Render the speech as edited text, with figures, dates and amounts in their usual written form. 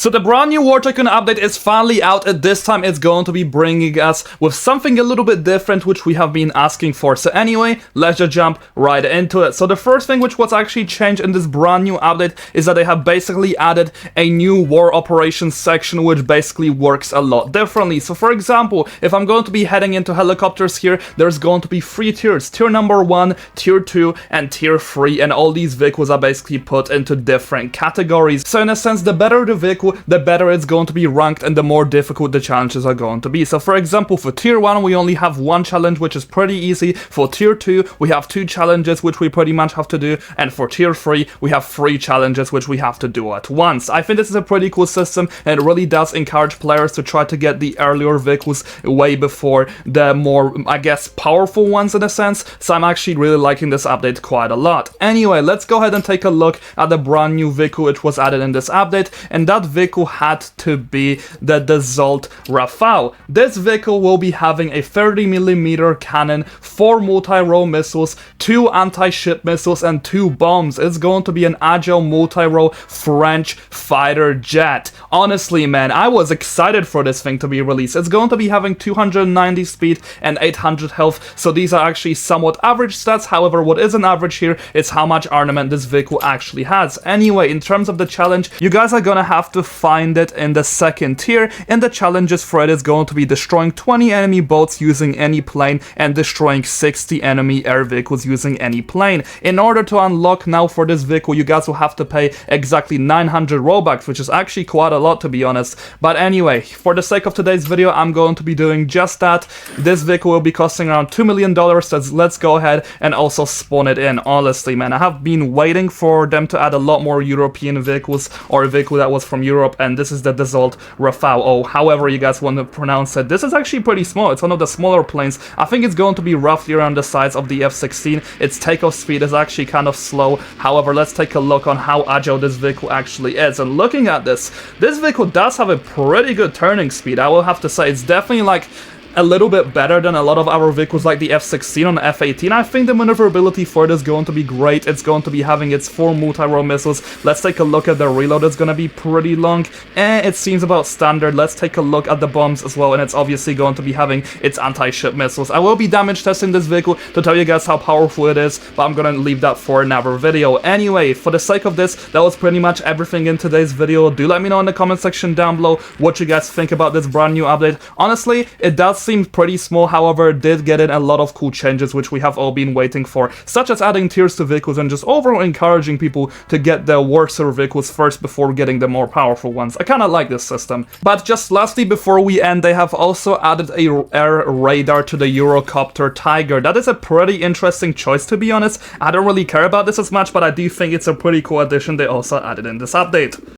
So the brand new War Tycoon update is finally out, and this time it's going to be bringing us with something a little bit different, which we have been asking for. So anyway, let's just jump right into it. So the first thing which was actually changed in this brand new update is that they have basically added a new war operations section, which basically works a lot differently. So for example, if I'm going to be heading into helicopters here, there's going to be 3 tiers. Tier number 1, tier 2, and tier 3, and all these vehicles are basically put into different categories. So in a sense, the better the vehicle, the better it's going to be ranked and the more difficult the challenges are going to be. So for example, for tier 1 we only have 1 challenge, which is pretty easy. For tier 2 we have 2 challenges which we pretty much have to do, and for tier 3 we have 3 challenges which we have to do at once. I think this is a pretty cool system, and it really does encourage players to try to get the earlier vehicles way before the more, I guess, powerful ones in a sense. So I'm actually really liking this update quite a lot. Anyway, let's go ahead and take a look at the brand new vehicle which was added in this update, and that vehicle had to be the Dessault Rafale. This vehicle will be having a 30mm cannon, 4 multi-row missiles, 2 anti-ship missiles, and 2 bombs. It's going to be an agile multi-row French fighter jet. Honestly, man, I was excited for this thing to be released. It's going to be having 290 speed and 800 health, so these are actually somewhat average stats. However, what isn't average here is how much armament this vehicle actually has. Anyway, in terms of the challenge, you guys are gonna have to find it in the 2nd tier, and the challenges for it is going to be destroying 20 enemy boats using any plane and destroying 60 enemy air vehicles using any plane. In order to unlock now for this vehicle, you guys will have to pay exactly 900 Robux, which is actually quite a lot, to be honest. But anyway, for the sake of today's video, I'm going to be doing just that. This vehicle will be costing around $2 million, so let's go ahead and also spawn it in. Honestly, man, I have been waiting for them to add a lot more European vehicles, or a vehicle that was from Europe, and this is the Dessault Rafale, or however you guys want to pronounce it. This is actually pretty small. It's one of the smaller planes. I think it's going to be roughly around the size of the F-16. Its takeoff speed is actually kind of slow. However, let's take a look on how agile this vehicle actually is. And looking at this vehicle does have a pretty good turning speed. I will have to say it's definitely like a little bit better than a lot of our vehicles like the F-16 and F-18. I think the maneuverability for it is going to be great. It's going to be having its 4 multi-row missiles. Let's take a look at the reload. It's going to be pretty long, and it seems about standard. Let's take a look at the bombs as well, and it's obviously going to be having its anti-ship missiles. I will be damage testing this vehicle to tell you guys how powerful it is, but I'm going to leave that for another video. Anyway, for the sake of this, that was pretty much everything in today's video. Do let me know in the comment section down below what you guys think about this brand new update. Honestly, it does seem pretty small. However, it did get in a lot of cool changes which we have all been waiting for, such as adding tiers to vehicles and just overall encouraging people to get the worser vehicles first before getting the more powerful ones. I kind of like this system. But just lastly, before we end, they have also added a air radar to the Eurocopter Tiger. That is a pretty interesting choice, to be honest. I don't really care about this as much, but I do think it's a pretty cool addition they also added in this update.